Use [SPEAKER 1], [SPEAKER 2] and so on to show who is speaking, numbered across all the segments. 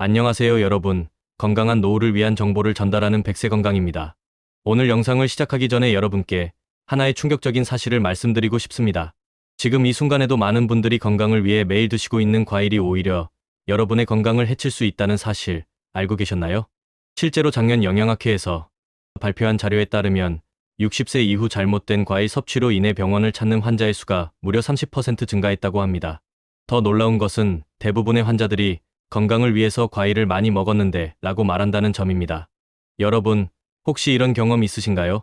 [SPEAKER 1] 안녕하세요 여러분. 건강한 노후를 위한 정보를 전달하는 백세건강입니다. 오늘 영상을 시작하기 전에 여러분께 하나의 충격적인 사실을 말씀드리고 싶습니다. 지금 이 순간에도 많은 분들이 건강을 위해 매일 드시고 있는 과일이 오히려 여러분의 건강을 해칠 수 있다는 사실 알고 계셨나요? 실제로 작년 영양학회에서 발표한 자료에 따르면 60세 이후 잘못된 과일 섭취로 인해 병원을 찾는 환자의 수가 무려 30% 증가했다고 합니다. 더 놀라운 것은 대부분의 환자들이 건강을 위해서 과일을 많이 먹었는데 라고 말한다는 점입니다. 여러분, 혹시 이런 경험 있으신가요?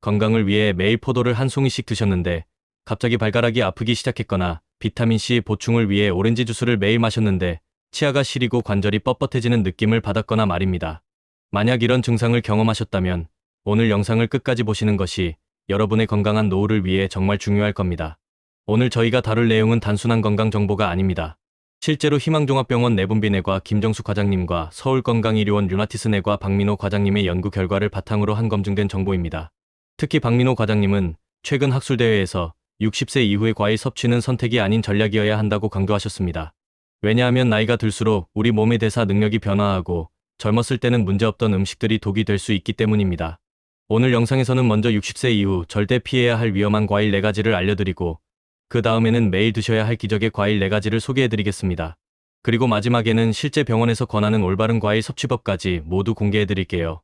[SPEAKER 1] 건강을 위해 매일 포도를 한 송이씩 드셨는데 갑자기 발가락이 아프기 시작했거나 비타민C 보충을 위해 오렌지 주스를 매일 마셨는데 치아가 시리고 관절이 뻣뻣해지는 느낌을 받았거나 말입니다. 만약 이런 증상을 경험하셨다면 오늘 영상을 끝까지 보시는 것이 여러분의 건강한 노후를 위해 정말 중요할 겁니다. 오늘 저희가 다룰 내용은 단순한 건강 정보가 아닙니다. 실제로 희망종합병원 내분비내과 김정수 과장님과 서울건강의료원 류마티스내과 박민호 과장님의 연구 결과를 바탕으로 한 검증된 정보입니다. 특히 박민호 과장님은 최근 학술대회에서 60세 이후의 과일 섭취는 선택이 아닌 전략이어야 한다고 강조하셨습니다. 왜냐하면 나이가 들수록 우리 몸의 대사 능력이 변화하고 젊었을 때는 문제없던 음식들이 독이 될 수 있기 때문입니다. 오늘 영상에서는 먼저 60세 이후 절대 피해야 할 위험한 과일 4가지를 알려드리고 그 다음에는 매일 드셔야 할 기적의 과일 4가지를 소개해드리겠습니다. 그리고 마지막에는 실제 병원에서 권하는 올바른 과일 섭취법까지 모두 공개해드릴게요.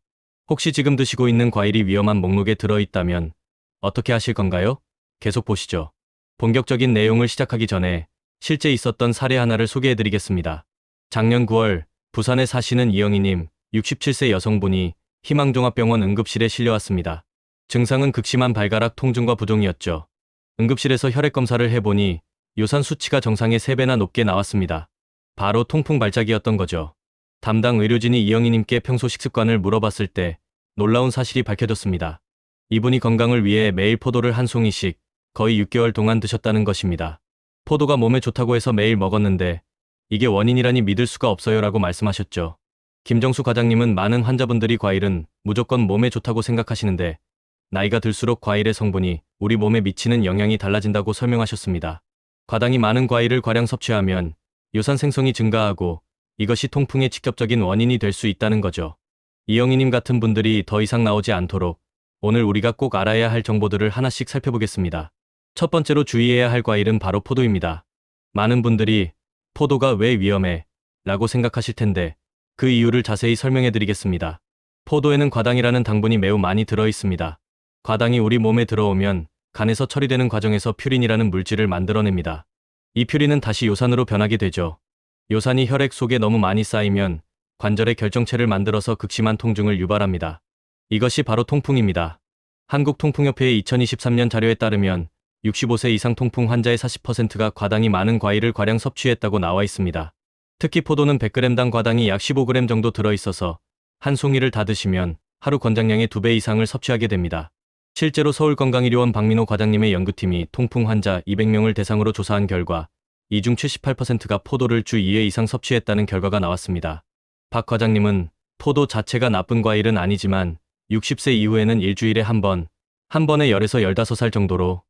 [SPEAKER 1] 혹시 지금 드시고 있는 과일이 위험한 목록에 들어있다면 어떻게 하실 건가요? 계속 보시죠. 본격적인 내용을 시작하기 전에 실제 있었던 사례 하나를 소개해드리겠습니다. 작년 9월 부산에 사시는 이영희님 67세 여성분이 희망종합병원 응급실에 실려왔습니다. 증상은 극심한 발가락 통증과 부종이었죠. 응급실에서 혈액 검사를 해보니 요산 수치가 정상의 3배나 높게 나왔습니다. 바로 통풍 발작이었던 거죠. 담당 의료진이 이영희님께 평소 식습관을 물어봤을 때 놀라운 사실이 밝혀졌습니다. 이분이 건강을 위해 매일 포도를 한 송이씩 거의 6개월 동안 드셨다는 것입니다. 포도가 몸에 좋다고 해서 매일 먹었는데 이게 원인이라니 믿을 수가 없어요 라고 말씀하셨죠. 김정수 과장님은 많은 환자분들이 과일은 무조건 몸에 좋다고 생각하시는데 나이가 들수록 과일의 성분이 우리 몸에 미치는 영향이 달라진다고 설명하셨습니다. 과당이 많은 과일을 과량 섭취하면 요산 생성이 증가하고 이것이 통풍의 직접적인 원인이 될 수 있다는 거죠. 이영희님 같은 분들이 더 이상 나오지 않도록 오늘 우리가 꼭 알아야 할 정보들을 하나씩 살펴보겠습니다. 첫 번째로 주의해야 할 과일은 바로 포도입니다. 많은 분들이 포도가 왜 위험해? 라고 생각하실 텐데 그 이유를 자세히 설명해 드리겠습니다. 포도에는 과당이라는 당분이 매우 많이 들어 있습니다. 과당이 우리 몸에 들어오면 간에서 처리되는 과정에서 퓨린이라는 물질을 만들어냅니다. 이 퓨린은 다시 요산으로 변하게 되죠. 요산이 혈액 속에 너무 많이 쌓이면 관절의 결정체를 만들어서 극심한 통증을 유발합니다. 이것이 바로 통풍입니다. 한국통풍협회의 2023년 자료에 따르면 65세 이상 통풍 환자의 40%가 과당이 많은 과일을 과량 섭취했다고 나와 있습니다. 특히 포도는 100g당 과당이 약 15g 정도 들어있어서 한 송이를 다 드시면 하루 권장량의 2배 이상을 섭취하게 됩니다. 실제로 서울건강의료원 박민호 과장님의 연구팀이 통풍 환자 200명을 대상으로 조사한 결과 이 중 78%가 포도를 주 2회 이상 섭취했다는 결과가 나왔습니다. 박 과장님은 포도 자체가 나쁜 과일은 아니지만 60세 이후에는 일주일에 한 번에 10에서 15살 정도로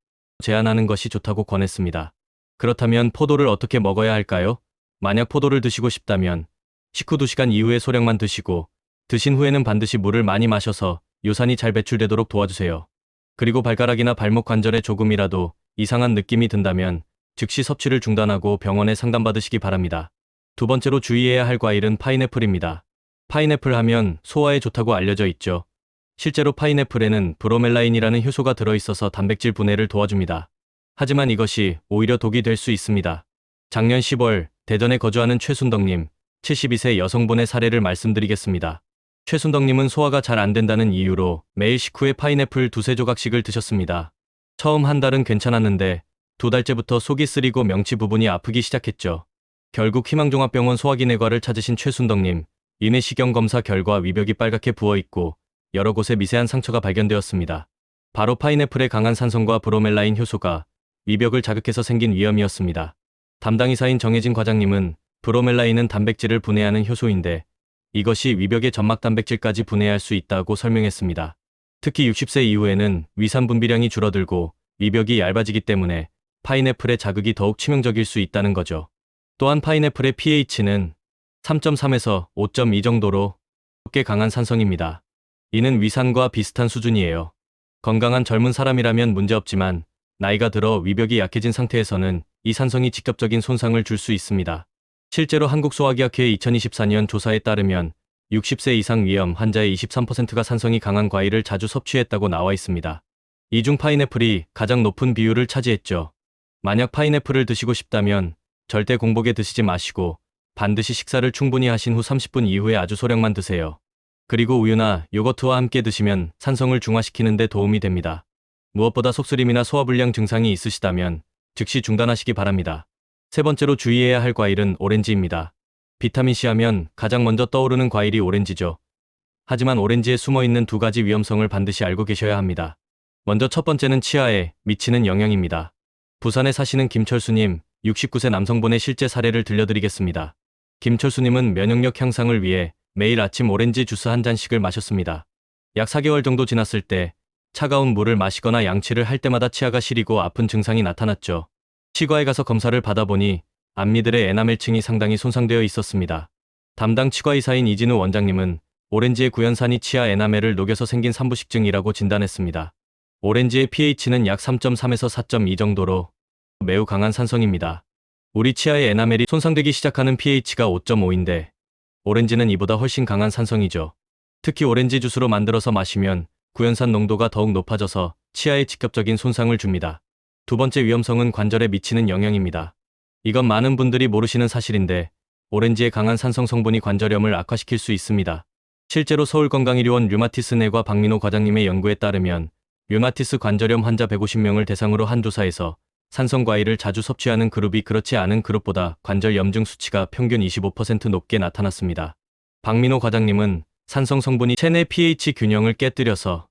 [SPEAKER 1] 제한하는 것이 좋다고 권했습니다. 그렇다면 포도를 어떻게 먹어야 할까요? 만약 포도를 드시고 싶다면 식후 2시간 이후에 소량만 드시고 드신 후에는 반드시 물을 많이 마셔서 요산이 잘 배출되도록 도와주세요. 그리고 발가락이나 발목 관절에 조금이라도 이상한 느낌이 든다면 즉시 섭취를 중단하고 병원에 상담받으시기 바랍니다. 두 번째로 주의해야 할 과일은 파인애플입니다. 파인애플 하면 소화에 좋다고 알려져 있죠. 실제로 파인애플에는 브로멜라인이라는 효소가 들어있어서 단백질 분해를 도와줍니다. 하지만 이것이 오히려 독이 될 수 있습니다. 작년 10월 대전에 거주하는 최순덕님 72세 여성분의 사례를 말씀드리겠습니다. 최순덕님은 소화가 잘 안 된다는 이유로 매일 식후에 파인애플 2~3조각씩을 드셨습니다. 처음 한 달은 괜찮았는데 2달째부터 속이 쓰리고 명치 부분이 아프기 시작했죠. 결국 희망종합병원 소화기내과를 찾으신 최순덕님, 이내 식경검사 결과 위벽이 빨갛게 부어있고 여러 곳에 미세한 상처가 발견되었습니다. 바로 파인애플의 강한 산성과 브로멜라인 효소가 위벽을 자극해서 생긴 위염이었습니다. 담당 의사인 정혜진 과장님은 브로멜라인은 단백질을 분해하는 효소인데 이것이 위벽의 점막 단백질까지 분해할 수 있다고 설명했습니다. 특히 60세 이후에는 위산 분비량이 줄어들고 위벽이 얇아지기 때문에 파인애플의 자극이 더욱 치명적일 수 있다는 거죠. 또한 파인애플의 pH는 3.3에서 5.2 정도로 꽤 강한 산성입니다. 이는 위산과 비슷한 수준이에요. 건강한 젊은 사람이라면 문제없지만 나이가 들어 위벽이 약해진 상태에서는 이 산성이 직접적인 손상을 줄 수 있습니다. 실제로 한국소화기학회 2024년 조사에 따르면 60세 이상 위험 환자의 23%가 산성이 강한 과일을 자주 섭취했다고 나와 있습니다. 이 중 파인애플이 가장 높은 비율을 차지했죠. 만약 파인애플을 드시고 싶다면 절대 공복에 드시지 마시고 반드시 식사를 충분히 하신 후 30분 이후에 아주 소량만 드세요. 그리고 우유나 요거트와 함께 드시면 산성을 중화시키는 데 도움이 됩니다. 무엇보다 속쓰림이나 소화불량 증상이 있으시다면 즉시 중단하시기 바랍니다. 세 번째로 주의해야 할 과일은 오렌지입니다. 비타민C 하면 가장 먼저 떠오르는 과일이 오렌지죠. 하지만 오렌지에 숨어있는 두 가지 위험성을 반드시 알고 계셔야 합니다. 먼저 첫 번째는 치아에 미치는 영향입니다. 부산에 사시는 김철수님, 69세 남성분의 실제 사례를 들려드리겠습니다. 김철수님은 면역력 향상을 위해 매일 아침 오렌지 주스 한 잔씩을 마셨습니다. 약 4개월 정도 지났을 때 차가운 물을 마시거나 양치를 할 때마다 치아가 시리고 아픈 증상이 나타났죠. 치과에 가서 검사를 받아보니 앞니들의 에나멜층이 상당히 손상되어 있었습니다. 담당 치과의사인 이진우 원장님은 오렌지의 구연산이 치아 에나멜을 녹여서 생긴 산부식증이라고 진단했습니다. 오렌지의 pH는 약 3.3에서 4.2 정도로 매우 강한 산성입니다. 우리 치아의 에나멜이 손상되기 시작하는 pH가 5.5인데 오렌지는 이보다 훨씬 강한 산성이죠. 특히 오렌지 주스로 만들어서 마시면 구연산 농도가 더욱 높아져서 치아에 직접적인 손상을 줍니다. 두 번째 위험성은 관절에 미치는 영향입니다. 이건 많은 분들이 모르시는 사실인데 오렌지의 강한 산성 성분이 관절염을 악화시킬 수 있습니다. 실제로 서울건강의료원 류마티스 내과 박민호 과장님의 연구에 따르면 류마티스 관절염 환자 150명을 대상으로 한 조사에서 산성 과일을 자주 섭취하는 그룹이 그렇지 않은 그룹보다 관절 염증 수치가 평균 25% 높게 나타났습니다. 박민호 과장님은 산성 성분이 체내 pH 균형을 깨뜨려서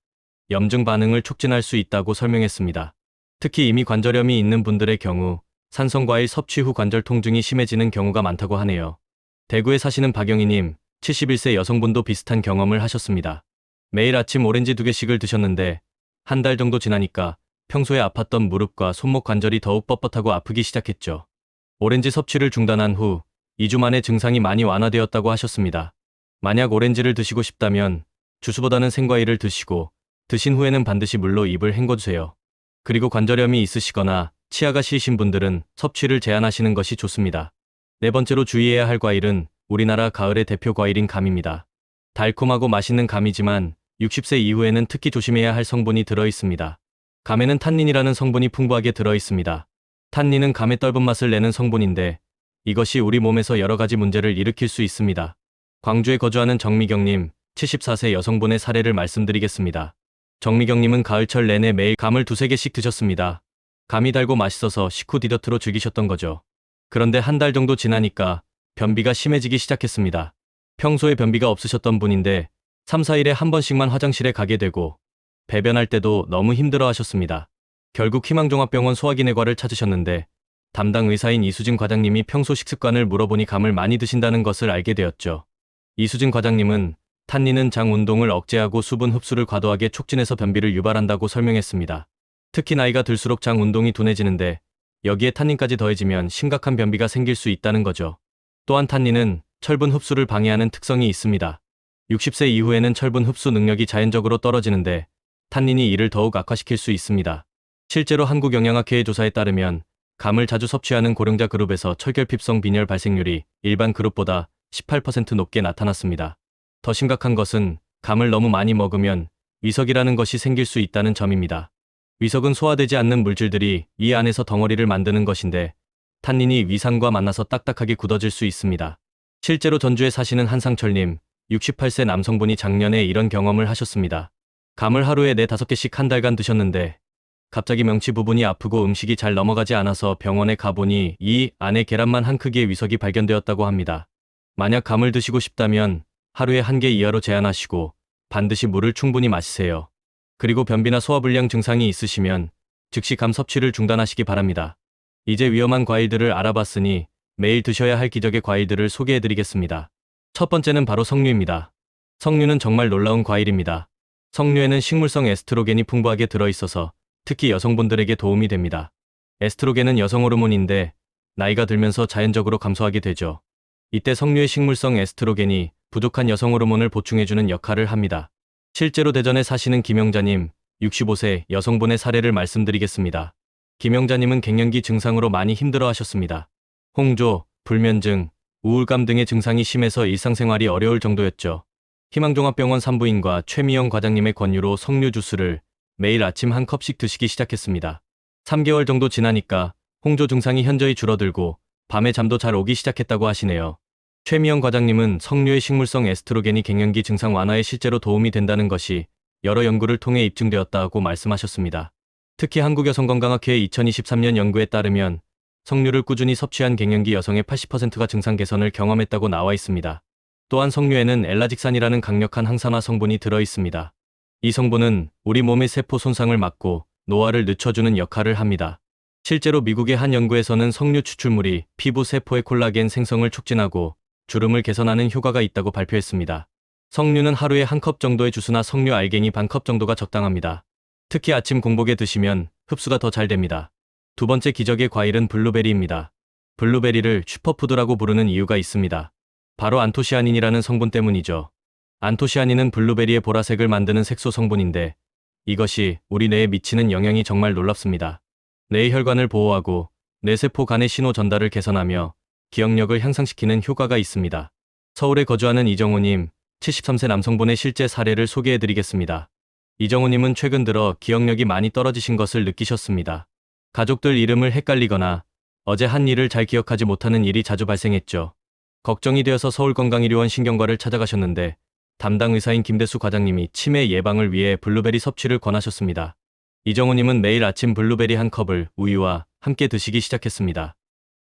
[SPEAKER 1] 염증 반응을 촉진할 수 있다고 설명했습니다. 특히 이미 관절염이 있는 분들의 경우 산성 과일 섭취 후 관절 통증이 심해지는 경우가 많다고 하네요. 대구에 사시는 박영희님, 71세 여성분도 비슷한 경험을 하셨습니다. 매일 아침 오렌지 2개씩을 드셨는데 한 달 정도 지나니까 평소에 아팠던 무릎과 손목 관절이 더욱 뻣뻣하고 아프기 시작했죠. 오렌지 섭취를 중단한 후 2주 만에 증상이 많이 완화되었다고 하셨습니다. 만약 오렌지를 드시고 싶다면 주스보다는 생과일을 드시고 드신 후에는 반드시 물로 입을 헹궈주세요. 그리고 관절염이 있으시거나 치아가 시리신 분들은 섭취를 제한하시는 것이 좋습니다. 네 번째로 주의해야 할 과일은 우리나라 가을의 대표 과일인 감입니다. 달콤하고 맛있는 감이지만 60세 이후에는 특히 조심해야 할 성분이 들어있습니다. 감에는 탄닌이라는 성분이 풍부하게 들어있습니다. 탄닌은 감의 떫은 맛을 내는 성분인데 이것이 우리 몸에서 여러 가지 문제를 일으킬 수 있습니다. 광주에 거주하는 정미경님, 74세 여성분의 사례를 말씀드리겠습니다. 정미경님은 가을철 내내 매일 감을 2-3개씩 드셨습니다. 감이 달고 맛있어서 식후 디저트로 즐기셨던 거죠. 그런데 한 달 정도 지나니까 변비가 심해지기 시작했습니다. 평소에 변비가 없으셨던 분인데 3-4일에 한 번씩만 화장실에 가게 되고 배변할 때도 너무 힘들어 하셨습니다. 결국 희망종합병원 소화기내과를 찾으셨는데 담당 의사인 이수진 과장님이 평소 식습관을 물어보니 감을 많이 드신다는 것을 알게 되었죠. 이수진 과장님은 탄닌은 장 운동을 억제하고 수분 흡수를 과도하게 촉진해서 변비를 유발한다고 설명했습니다. 특히 나이가 들수록 장 운동이 둔해지는데 여기에 탄닌까지 더해지면 심각한 변비가 생길 수 있다는 거죠. 또한 탄닌은 철분 흡수를 방해하는 특성이 있습니다. 60세 이후에는 철분 흡수 능력이 자연적으로 떨어지는데 탄닌이 이를 더욱 악화시킬 수 있습니다. 실제로 한국영양학회의 조사에 따르면 감을 자주 섭취하는 고령자 그룹에서 철결핍성 빈혈 발생률이 일반 그룹보다 18% 높게 나타났습니다. 더 심각한 것은 감을 너무 많이 먹으면 위석이라는 것이 생길 수 있다는 점입니다. 위석은 소화되지 않는 물질들이 위 안에서 덩어리를 만드는 것인데 탄닌이 위산과 만나서 딱딱하게 굳어질 수 있습니다. 실제로 전주에 사시는 한상철님, 68세 남성분이 작년에 이런 경험을 하셨습니다. 감을 하루에 4-5개씩 한 달간 드셨는데 갑자기 명치 부분이 아프고 음식이 잘 넘어가지 않아서 병원에 가보니 이 안에 계란만 한 크기의 위석이 발견되었다고 합니다. 만약 감을 드시고 싶다면 하루에 1개 이하로 제한하시고 반드시 물을 충분히 마시세요. 그리고 변비나 소화불량 증상이 있으시면 즉시 감 섭취를 중단하시기 바랍니다. 이제 위험한 과일들을 알아봤으니 매일 드셔야 할 기적의 과일들을 소개해드리겠습니다. 첫 번째는 바로 석류입니다. 석류는 정말 놀라운 과일입니다. 석류에는 식물성 에스트로겐이 풍부하게 들어있어서 특히 여성분들에게 도움이 됩니다. 에스트로겐은 여성 호르몬인데 나이가 들면서 자연적으로 감소하게 되죠. 이때 석류의 식물성 에스트로겐이 부족한 여성 호르몬을 보충해주는 역할을 합니다. 실제로 대전에 사시는 김영자님, 65세 여성분의 사례를 말씀드리겠습니다. 김영자님은 갱년기 증상으로 많이 힘들어하셨습니다. 홍조, 불면증, 우울감 등의 증상이 심해서 일상생활이 어려울 정도였죠. 희망종합병원 산부인과 최미영 과장님의 권유로 석류 주스를 매일 아침 한 컵씩 드시기 시작했습니다. 3개월 정도 지나니까 홍조 증상이 현저히 줄어들고 밤에 잠도 잘 오기 시작했다고 하시네요. 최미영 과장님은 석류의 식물성 에스트로겐이 갱년기 증상 완화에 실제로 도움이 된다는 것이 여러 연구를 통해 입증되었다고 말씀하셨습니다. 특히 한국여성건강학회 2023년 연구에 따르면 석류를 꾸준히 섭취한 갱년기 여성의 80%가 증상 개선을 경험했다고 나와 있습니다. 또한 석류에는 엘라직산이라는 강력한 항산화 성분이 들어 있습니다. 이 성분은 우리 몸의 세포 손상을 막고 노화를 늦춰주는 역할을 합니다. 실제로 미국의 한 연구에서는 석류 추출물이 피부 세포의 콜라겐 생성을 촉진하고 주름을 개선하는 효과가 있다고 발표했습니다. 석류는 하루에 한 컵 정도의 주스나 석류 알갱이 반 컵 정도가 적당합니다. 특히 아침 공복에 드시면 흡수가 더 잘 됩니다. 두 번째 기적의 과일은 블루베리입니다. 블루베리를 슈퍼푸드라고 부르는 이유가 있습니다. 바로 안토시아닌이라는 성분 때문이죠. 안토시아닌은 블루베리의 보라색을 만드는 색소 성분인데 이것이 우리 뇌에 미치는 영향이 정말 놀랍습니다. 뇌의 혈관을 보호하고 뇌세포 간의 신호 전달을 개선하며 기억력을 향상시키는 효과가 있습니다. 서울에 거주하는 이정호님, 73세 남성분의 실제 사례를 소개해드리겠습니다. 이정호님은 최근 들어 기억력이 많이 떨어지신 것을 느끼셨습니다. 가족들 이름을 헷갈리거나 어제 한 일을 잘 기억하지 못하는 일이 자주 발생했죠. 걱정이 되어서 서울건강의료원 신경과를 찾아가셨는데 담당 의사인 김대수 과장님이 치매 예방을 위해 블루베리 섭취를 권하셨습니다. 이정호님은 매일 아침 블루베리 한 컵을 우유와 함께 드시기 시작했습니다.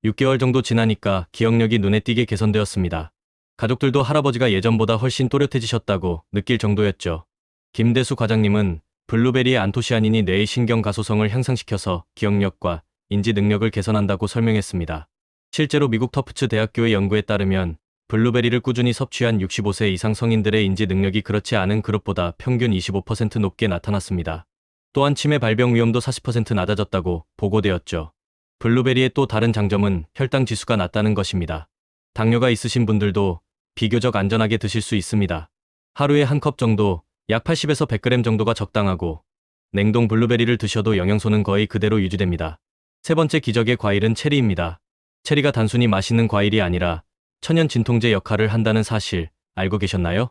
[SPEAKER 1] 6개월 정도 지나니까 기억력이 눈에 띄게 개선되었습니다. 가족들도 할아버지가 예전보다 훨씬 또렷해지셨다고 느낄 정도였죠. 김대수 과장님은 블루베리의 안토시아닌이 뇌의 신경 가소성을 향상시켜서 기억력과 인지 능력을 개선한다고 설명했습니다. 실제로 미국 터프츠 대학교의 연구에 따르면 블루베리를 꾸준히 섭취한 65세 이상 성인들의 인지 능력이 그렇지 않은 그룹보다 평균 25% 높게 나타났습니다. 또한 치매 발병 위험도 40% 낮아졌다고 보고되었죠. 블루베리의 또 다른 장점은 혈당 지수가 낮다는 것입니다. 당뇨가 있으신 분들도 비교적 안전하게 드실 수 있습니다. 하루에 한 컵 정도, 약 80에서 100g 정도가 적당하고 냉동 블루베리를 드셔도 영양소는 거의 그대로 유지됩니다. 세 번째 기적의 과일은 체리입니다. 체리가 단순히 맛있는 과일이 아니라 천연 진통제 역할을 한다는 사실 알고 계셨나요?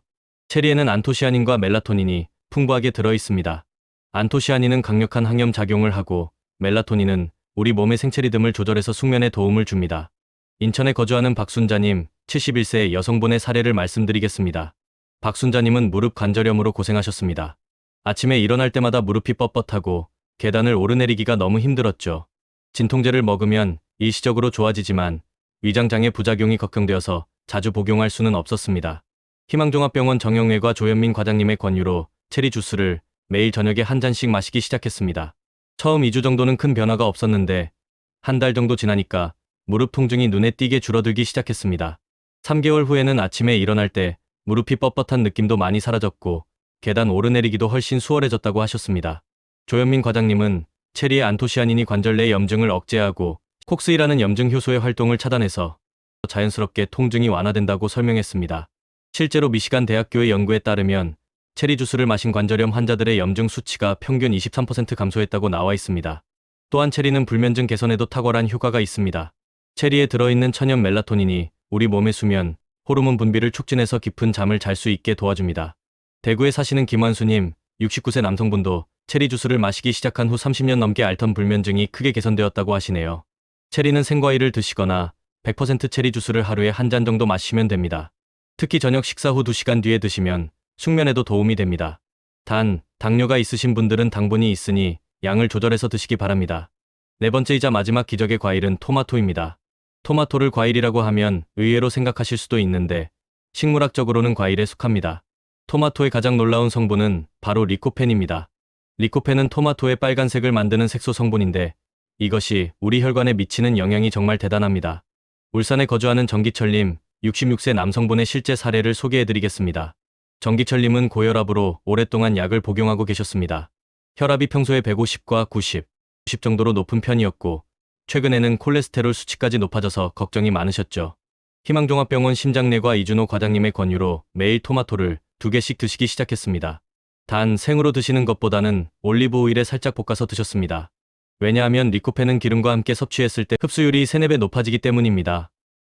[SPEAKER 1] 체리에는 안토시아닌과 멜라토닌이 풍부하게 들어 있습니다. 안토시아닌은 강력한 항염 작용을 하고 멜라토닌은 우리 몸의 생체리듬을 조절해서 숙면에 도움을 줍니다. 인천에 거주하는 박순자님, 71세 여성분의 사례를 말씀드리겠습니다. 박순자님은 무릎 관절염으로 고생하셨습니다. 아침에 일어날 때마다 무릎이 뻣뻣하고 계단을 오르내리기가 너무 힘들었죠. 진통제를 먹으면 일시적으로 좋아지지만 위장장애 부작용이 걱정되어서 자주 복용할 수는 없었습니다. 희망종합병원 정형외과 조현민 과장님의 권유로 체리 주스를 매일 저녁에 한 잔씩 마시기 시작했습니다. 처음 2주 정도는 큰 변화가 없었는데 한 달 정도 지나니까 무릎 통증이 눈에 띄게 줄어들기 시작했습니다. 3개월 후에는 아침에 일어날 때 무릎이 뻣뻣한 느낌도 많이 사라졌고 계단 오르내리기도 훨씬 수월해졌다고 하셨습니다. 조현민 과장님은 체리의 안토시아닌이 관절 내 염증을 억제하고 콕스이라는 염증 효소의 활동을 차단해서 자연스럽게 통증이 완화된다고 설명했습니다. 실제로 미시간 대학교의 연구에 따르면 체리 주스를 마신 관절염 환자들의 염증 수치가 평균 23% 감소했다고 나와 있습니다. 또한 체리는 불면증 개선에도 탁월한 효과가 있습니다. 체리에 들어있는 천연 멜라토닌이 우리 몸의 수면, 호르몬 분비를 촉진해서 깊은 잠을 잘 수 있게 도와줍니다. 대구에 사시는 김환수님, 69세 남성분도 체리 주스를 마시기 시작한 후 30년 넘게 앓던 불면증이 크게 개선되었다고 하시네요. 체리는 생과일을 드시거나 100% 체리 주스를 하루에 한 잔 정도 마시면 됩니다. 특히 저녁 식사 후 2시간 뒤에 드시면 숙면에도 도움이 됩니다. 단, 당뇨가 있으신 분들은 당분이 있으니 양을 조절해서 드시기 바랍니다. 네 번째이자 마지막 기적의 과일은 토마토입니다. 토마토를 과일이라고 하면 의외로 생각하실 수도 있는데 식물학적으로는 과일에 속합니다. 토마토의 가장 놀라운 성분은 바로 리코펜입니다. 리코펜은 토마토의 빨간색을 만드는 색소 성분인데 이것이 우리 혈관에 미치는 영향이 정말 대단합니다. 울산에 거주하는 정기철님, 66세 남성분의 실제 사례를 소개해드리겠습니다. 정기철님은 고혈압으로 오랫동안 약을 복용하고 계셨습니다. 혈압이 평소에 150과 90 정도로 높은 편이었고 최근에는 콜레스테롤 수치까지 높아져서 걱정이 많으셨죠. 희망종합병원 심장내과 이준호 과장님의 권유로 매일 토마토를 2개씩 드시기 시작했습니다. 단 생으로 드시는 것보다는 올리브 오일에 살짝 볶아서 드셨습니다. 왜냐하면 리코펜은 기름과 함께 섭취했을 때 흡수율이 3, 4배 높아지기 때문입니다.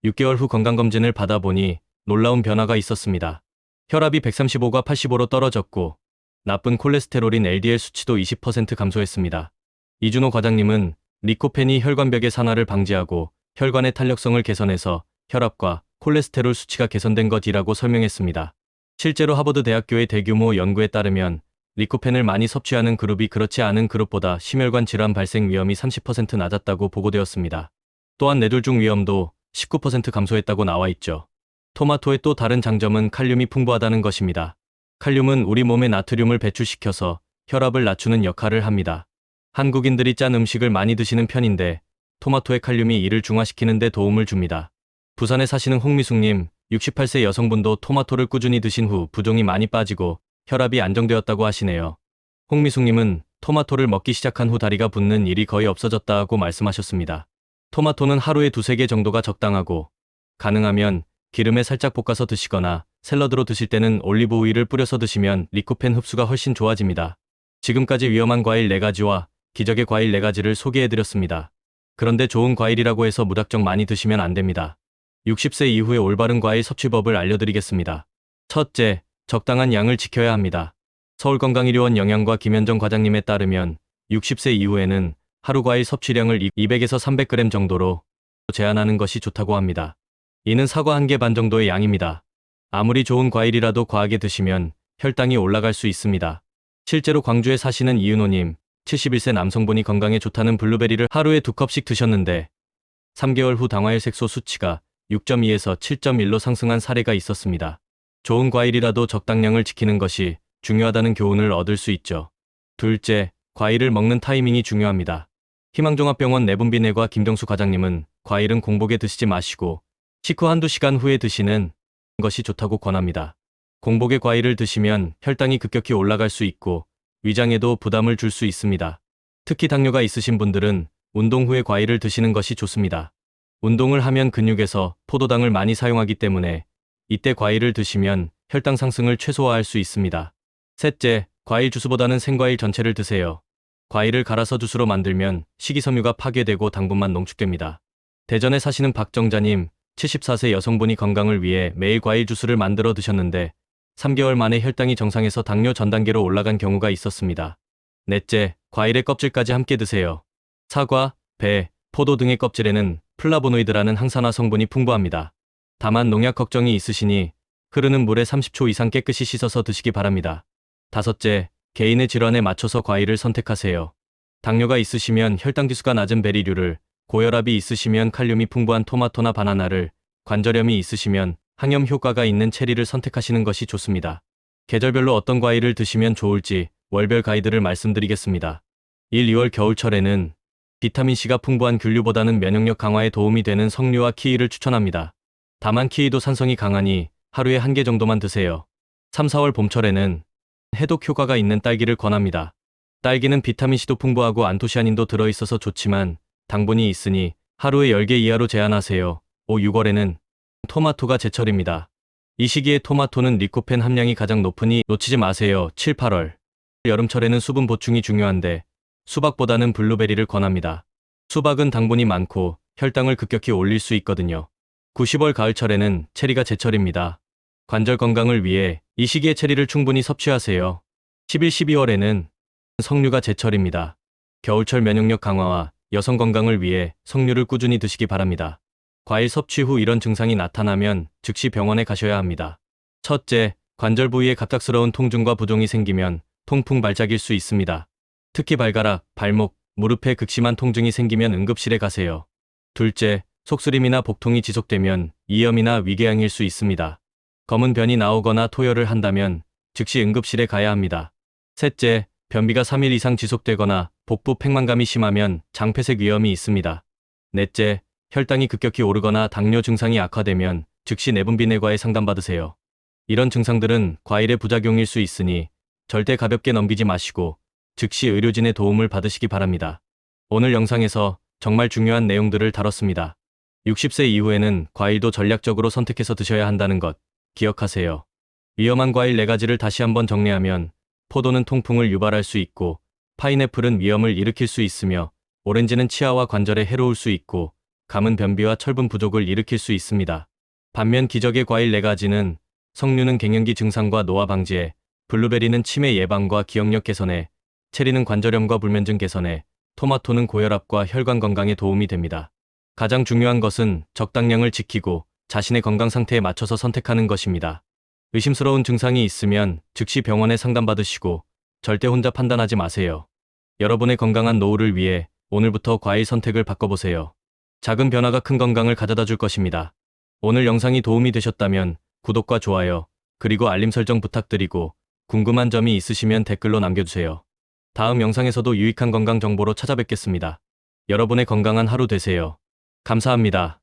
[SPEAKER 1] 6개월 후 건강검진을 받아보니 놀라운 변화가 있었습니다. 혈압이 135가 85로 떨어졌고 나쁜 콜레스테롤인 LDL 수치도 20% 감소했습니다. 이준호 과장님은 리코펜이 혈관벽의 산화를 방지하고 혈관의 탄력성을 개선해서 혈압과 콜레스테롤 수치가 개선된 것이라고 설명했습니다. 실제로 하버드 대학교의 대규모 연구에 따르면 리코펜을 많이 섭취하는 그룹이 그렇지 않은 그룹보다 심혈관 질환 발생 위험이 30% 낮았다고 보고되었습니다. 또한 뇌졸중 위험도 19% 감소했다고 나와 있죠. 토마토의 또 다른 장점은 칼륨이 풍부하다는 것입니다. 칼륨은 우리 몸에 나트륨을 배출시켜서 혈압을 낮추는 역할을 합니다. 한국인들이 짠 음식을 많이 드시는 편인데 토마토의 칼륨이 이를 중화시키는 데 도움을 줍니다. 부산에 사시는 홍미숙님, 68세 여성분도 토마토를 꾸준히 드신 후 부종이 많이 빠지고 혈압이 안정되었다고 하시네요. 홍미숙님은 토마토를 먹기 시작한 후 다리가 붓는 일이 거의 없어졌다고 말씀하셨습니다. 토마토는 하루에 2-3개 정도가 적당하고 가능하면 기름에 살짝 볶아서 드시거나 샐러드로 드실 때는 올리브 오일을 뿌려서 드시면 리코펜 흡수가 훨씬 좋아집니다. 지금까지 위험한 과일 4가지와 기적의 과일 4가지를 소개해드렸습니다. 그런데 좋은 과일이라고 해서 무작정 많이 드시면 안 됩니다. 60세 이후의 올바른 과일 섭취법을 알려드리겠습니다. 첫째, 적당한 양을 지켜야 합니다. 서울건강의료원 영양과 김현정 과장님에 따르면 60세 이후에는 하루 과일 섭취량을 200에서 300g 정도로 제한하는 것이 좋다고 합니다. 이는 사과 1개 반 정도의 양입니다. 아무리 좋은 과일이라도 과하게 드시면 혈당이 올라갈 수 있습니다. 실제로 광주에 사시는 이은호님, 71세 남성분이 건강에 좋다는 블루베리를 하루에 2컵씩 드셨는데 3개월 후 당화혈색소 수치가 6.2에서 7.1로 상승한 사례가 있었습니다. 좋은 과일이라도 적당량을 지키는 것이 중요하다는 교훈을 얻을 수 있죠. 둘째, 과일을 먹는 타이밍이 중요합니다. 희망종합병원 내분비내과 김정수 과장님은 과일은 공복에 드시지 마시고 식후 1-2시간 후에 드시는 것이 좋다고 권합니다. 공복에 과일을 드시면 혈당이 급격히 올라갈 수 있고 위장에도 부담을 줄 수 있습니다. 특히 당뇨가 있으신 분들은 운동 후에 과일을 드시는 것이 좋습니다. 운동을 하면 근육에서 포도당을 많이 사용하기 때문에 이때 과일을 드시면 혈당 상승을 최소화할 수 있습니다. 셋째, 과일 주스보다는 생과일 전체를 드세요. 과일을 갈아서 주스로 만들면 식이섬유가 파괴되고 당분만 농축됩니다. 대전에 사시는 박정자님, 74세 여성분이 건강을 위해 매일 과일 주스를 만들어 드셨는데 3개월 만에 혈당이 정상에서 당뇨 전 단계로 올라간 경우가 있었습니다. 넷째, 과일의 껍질까지 함께 드세요. 사과, 배, 포도 등의 껍질에는 플라보노이드라는 항산화 성분이 풍부합니다. 다만 농약 걱정이 있으시니 흐르는 물에 30초 이상 깨끗이 씻어서 드시기 바랍니다. 다섯째, 개인의 질환에 맞춰서 과일을 선택하세요. 당뇨가 있으시면 혈당지수가 낮은 베리류를, 고혈압이 있으시면 칼륨이 풍부한 토마토나 바나나를, 관절염이 있으시면 항염 효과가 있는 체리를 선택하시는 것이 좋습니다. 계절별로 어떤 과일을 드시면 좋을지 월별 가이드를 말씀드리겠습니다. 1, 2월 겨울철에는 비타민C가 풍부한 귤류보다는 면역력 강화에 도움이 되는 석류와 키위를 추천합니다. 다만 키위도 산성이 강하니 하루에 1개 정도만 드세요. 3, 4월 봄철에는 해독 효과가 있는 딸기를 권합니다. 딸기는 비타민C도 풍부하고 안토시아닌도 들어있어서 좋지만 당분이 있으니 하루에 10개 이하로 제한하세요. 5, 6월에는 토마토가 제철입니다. 이 시기에 토마토는 리코펜 함량이 가장 높으니 놓치지 마세요. 7, 8월. 여름철에는 수분 보충이 중요한데 수박보다는 블루베리를 권합니다. 수박은 당분이 많고 혈당을 급격히 올릴 수 있거든요. 9, 10월 가을철에는 체리가 제철입니다. 관절 건강을 위해 이 시기에 체리를 충분히 섭취하세요. 11, 12월에는 석류가 제철입니다. 겨울철 면역력 강화와 여성 건강을 위해 석류를 꾸준히 드시기 바랍니다. 과일 섭취 후 이런 증상이 나타나면 즉시 병원에 가셔야 합니다. 첫째, 관절 부위에 갑작스러운 통증과 부종이 생기면 통풍 발작일 수 있습니다. 특히 발가락, 발목, 무릎에 극심한 통증이 생기면 응급실에 가세요. 둘째, 속쓰림이나 복통이 지속되면 이염이나 위궤양일 수 있습니다. 검은 변이 나오거나 토열을 한다면 즉시 응급실에 가야 합니다. 셋째, 변비가 3일 이상 지속되거나 복부 팽만감이 심하면 장폐색 위험이 있습니다. 넷째, 혈당이 급격히 오르거나 당뇨 증상이 악화되면 즉시 내분비내과에 상담받으세요. 이런 증상들은 과일의 부작용일 수 있으니 절대 가볍게 넘기지 마시고 즉시 의료진의 도움을 받으시기 바랍니다. 오늘 영상에서 정말 중요한 내용들을 다뤘습니다. 60세 이후에는 과일도 전략적으로 선택해서 드셔야 한다는 것 기억하세요. 위험한 과일 4가지를 다시 한번 정리하면 포도는 통풍을 유발할 수 있고 파인애플은 위염을 일으킬 수 있으며 오렌지는 치아와 관절에 해로울 수 있고 감은 변비와 철분 부족을 일으킬 수 있습니다. 반면 기적의 과일 4가지는 석류는 갱년기 증상과 노화 방지에, 블루베리는 치매 예방과 기억력 개선에, 체리는 관절염과 불면증 개선에, 토마토는 고혈압과 혈관 건강에 도움이 됩니다. 가장 중요한 것은 적당량을 지키고 자신의 건강 상태에 맞춰서 선택하는 것입니다. 의심스러운 증상이 있으면 즉시 병원에 상담받으시고 절대 혼자 판단하지 마세요. 여러분의 건강한 노후를 위해 오늘부터 과일 선택을 바꿔보세요. 작은 변화가 큰 건강을 가져다 줄 것입니다. 오늘 영상이 도움이 되셨다면 구독과 좋아요, 그리고 알림 설정 부탁드리고 궁금한 점이 있으시면 댓글로 남겨주세요. 다음 영상에서도 유익한 건강 정보로 찾아뵙겠습니다. 여러분의 건강한 하루 되세요. 감사합니다.